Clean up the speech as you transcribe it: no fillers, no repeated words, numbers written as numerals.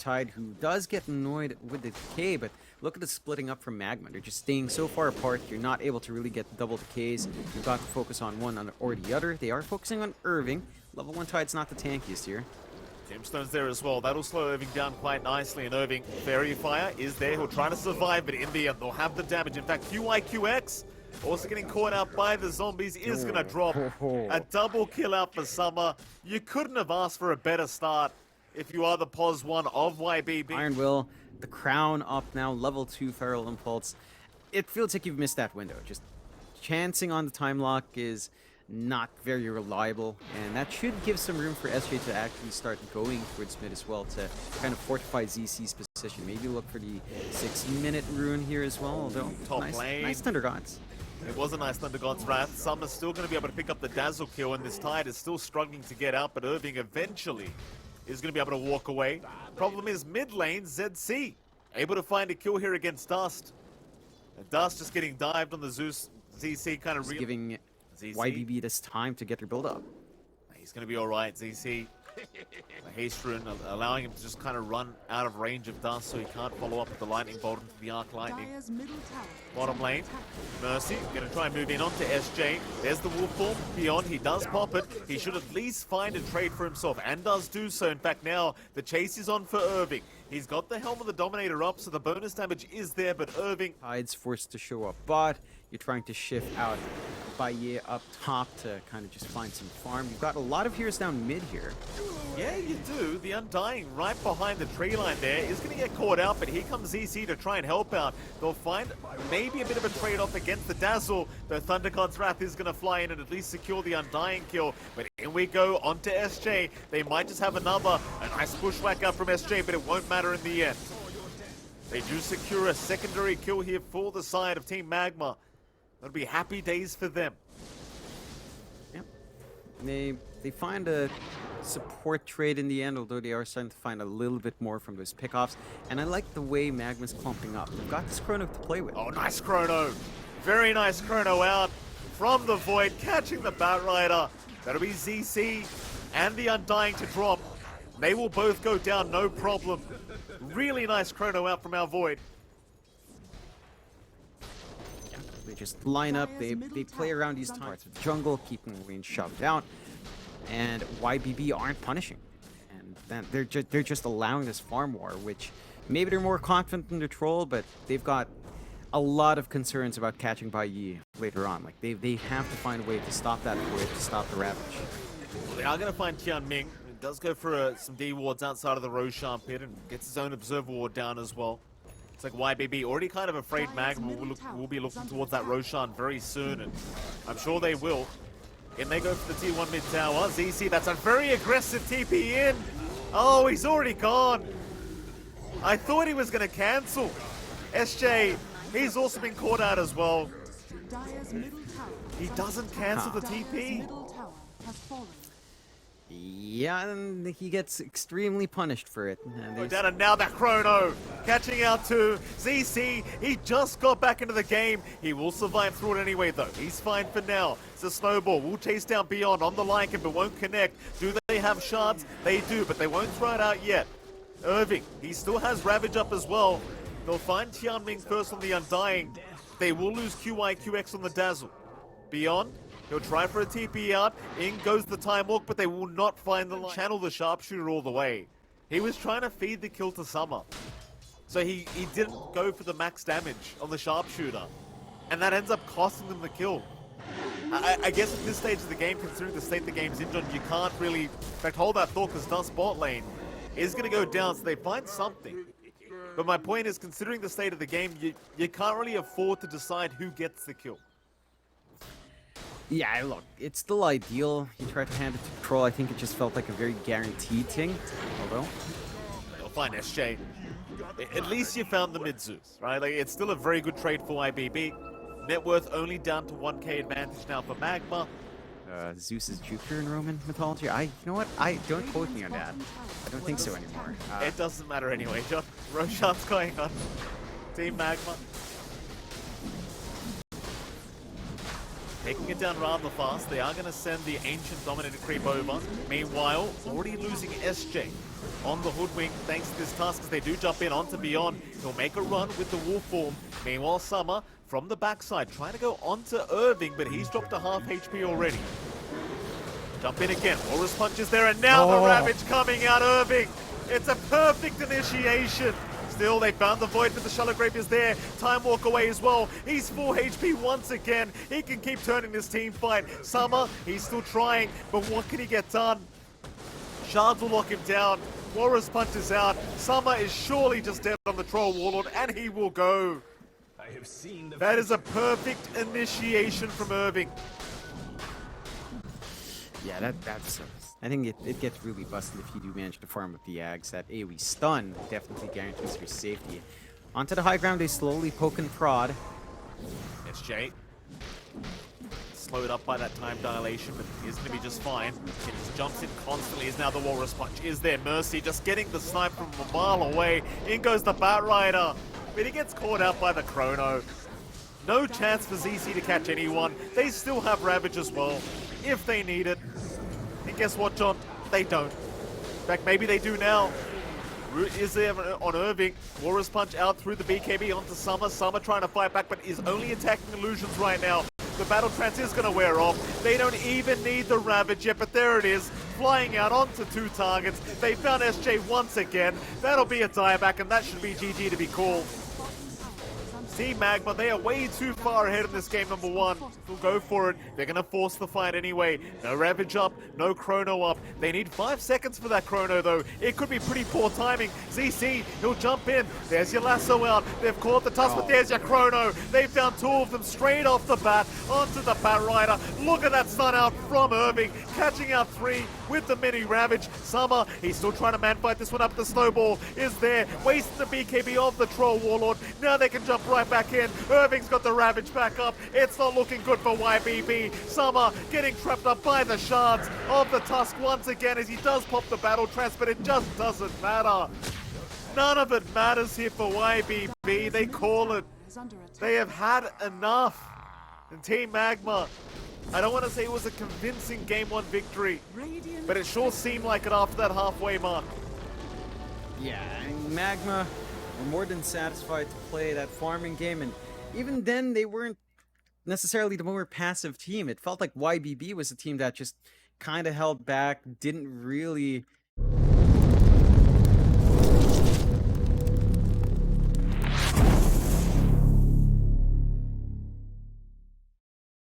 Tide, who does get annoyed with the decay, but look at the splitting up from MagMa. They're just staying so far apart, you're not able to really get double decays. You've got to focus on one or the other. They are focusing on Irving. Level 1 Tide's not the tankiest here. Tombstone's there as well. That'll slow Irving down quite nicely, and Irving, Fairy Fire is there. He'll try to survive, but in the end, they'll have the damage. In fact, QIQX, also getting caught out by the zombies, is going to drop a double kill out for Summer. You couldn't have asked for a better start if you are the POS 1 of YBB. Iron Will, the crown up now, level 2 Feral Impulse. It feels like you've missed that window. Just chancing on the time lock is not very reliable, and that should give some room for SJ to actually start going towards mid as well to kind of fortify ZC's position. Maybe look for the 6-minute rune here as well, although nice Thunder Gods. It was a nice Thunder God's Wrath. Summer's still going to be able to pick up the Dazzle kill, and this Tide is still struggling to get out, but Irving eventually is going to be able to walk away. Problem is mid lane, ZC able to find a kill here against Dust. And Dust just getting dived on the Zeus. ZC kind of giving ZC. YBB this time to get their build up. He's going to be all right, ZC. A haste rune allowing him to just kind of run out of range of Dust so he can't follow up with the lightning bolt into the arc lightning. Bottom lane, Mercy going to try and move in onto SJ. There's the wolf form. Beyond, he does pop it. He should at least find a trade for himself, and does do so. In fact, now the chase is on for Irving. He's got the Helm of the Dominator up, so the bonus damage is there, but Irving... Tide's forced to show up, but you're trying to shift out Baye up top to kind of just find some farm. You've got a lot of heroes down mid here. Yeah, you do. The Undying right behind the tree line there is going to get caught out, but here comes EC to try and help out. They'll find maybe a bit of a trade-off against the Dazzle, though Thunder God's Wrath is going to fly in and at least secure the Undying kill. But in we go onto SJ. They might just have a nice pushback up from SJ, but it won't matter in the end. They do secure a secondary kill here for the side of Team MagMa. It'll be happy days for them. Yep. They find a support trade in the end, although they are starting to find a little bit more from those pickoffs. And I like the way MagMa's clumping up. They've got this Chrono to play with. Oh, nice Chrono. Very nice Chrono out from the Void, catching the Batrider. That'll be ZC and the Undying to drop. They will both go down, no problem. Really nice Chrono out from our Void. They just line up, they play around these parts of the jungle, keeping Wayne shoved out, and YBB aren't punishing. And then they're just allowing this farm war, which maybe they're more confident in the troll, but they've got a lot of concerns about catching Baye later on. Like they have to find a way to stop that Void, to stop the Ravage. Well, they are going to find Tianming. He does go for some D wards outside of the Roshan pit and gets his own Observer ward down as well. It's like YBB already kind of afraid MagMa will be looking towards that Roshan very soon, and I'm sure they will. In they go for the T1 mid tower. ZC, that's a very aggressive TP in. Oh, he's already gone. I thought he was going to cancel. SJ, he's also been caught out as well. He doesn't cancel the TP. Yeah, and he gets extremely punished for it. And now that Chrono catching out to ZC. He just got back into the game. He will survive through it anyway, though. He's fine for now. It's a snowball. We'll chase down Beyond on the Lycan, but won't connect. Do they have shards? They do, but they won't throw it out yet. Irving, he still has Ravage up as well. They'll find Tianming first on the Undying. They will lose QIQX on the Dazzle. Beyond, he'll try for a TP out. In goes the Time Walk, but they will not find the channel the Sharpshooter all the way. He was trying to feed the kill to Summer. So he didn't go for the max damage on the Sharpshooter. And that ends up costing them the kill. I guess at this stage of the game, considering the state the game's in, John, you can't really... In fact, hold that thought, because Dust bot lane is going to go down, so they find something. But my point is, considering the state of the game, you can't really afford to decide who gets the kill. Yeah, look, it's still ideal. You tried to hand it to Troll. I think it just felt like a very guaranteed thing. Although, you'll find SJ. At least you found the mid-Zeus, right? Like, it's still a very good trade for IBB. Net worth only down to 1k advantage now for MagMa. Zeus is Jupiter in Roman mythology. You know what? Don't quote me on that. I don't think so anymore. It doesn't matter anyway, John. Roshan's going on Team MagMa. taking it down rather fast. They are going to send the Ancient Dominated creep over. Meanwhile, already losing SJ on the Hoodwink thanks to this task as they do jump in onto Beyond. He'll make a run with the Wolf form. Meanwhile, Summer from the backside trying to go onto Irving, but he's dropped to half HP already. Jump in again. Walrus Punch is there, and now the Ravage coming out. Irving. It's a perfect initiation. Still, they found the Void, but the Shallow Grave is there. Time Walk away as well. He's full HP once again. He can keep turning this team fight. Summer, he's still trying, but what can he get done? Shards will lock him down. Walrus Punch is out. Summer is surely just dead on the Troll Warlord, and he will go. I have seen the That is a perfect initiation from Irving. Yeah, that's. I think it gets really busted if you do manage to farm with the Ags. That AoE stun definitely guarantees your safety. Onto the high ground, they slowly poke and prod. SJ. Slowed up by that time dilation, but he's going to be just fine. He just jumps in constantly. Is now the Walrus Punch. Is there Mercy? Just getting the snipe from a mile away. In goes the Batrider. But he gets caught out by the Chrono. No chance for ZC to catch anyone. They still have Ravage as well, if they need it. And guess what, John? They don't. In fact, maybe they do now. Root is there on Irving. Walrus Punch out through the BKB onto Summer. Summer trying to fight back, but is only attacking Illusions right now. The Battle Trance is going to wear off. They don't even need the Ravage yet, but there it is. Flying out onto 2 targets. They found SJ once again. That'll be a dieback, and that should be GG to be called. Team MagMa, they are way too far ahead in this game, number 1. They'll go for it. They're going to force the fight anyway. No Ravage up, no Chrono up. They need 5 seconds for that Chrono, though. It could be pretty poor timing. ZC, he'll jump in. There's your lasso out. They've caught the tusk, but there's your Chrono. They found 2 of them straight off the bat onto the Batrider. Look at that stun out from Irving, catching out 3 with the mini Ravage. Summer, he's still trying to man-fight this one up. The Snowball is there, wasting the BKB of the Troll Warlord. Now they can jump right back in. Irving's got the Ravage back up. It's not looking good for YBB. Summer getting trapped up by the shards of the Tusk once again as he does pop the Battle Trance, but it just doesn't matter. None of it matters here for YBB. They call it. They have had enough. And Team MagMa, I don't want to say it was a convincing Game 1 victory, but it sure seemed like it after that halfway mark. Yeah, I mean, MagMa were more than satisfied to play that farming game, and even then they weren't necessarily the more passive team. It felt like YBB was a team that just kind of held back, didn't really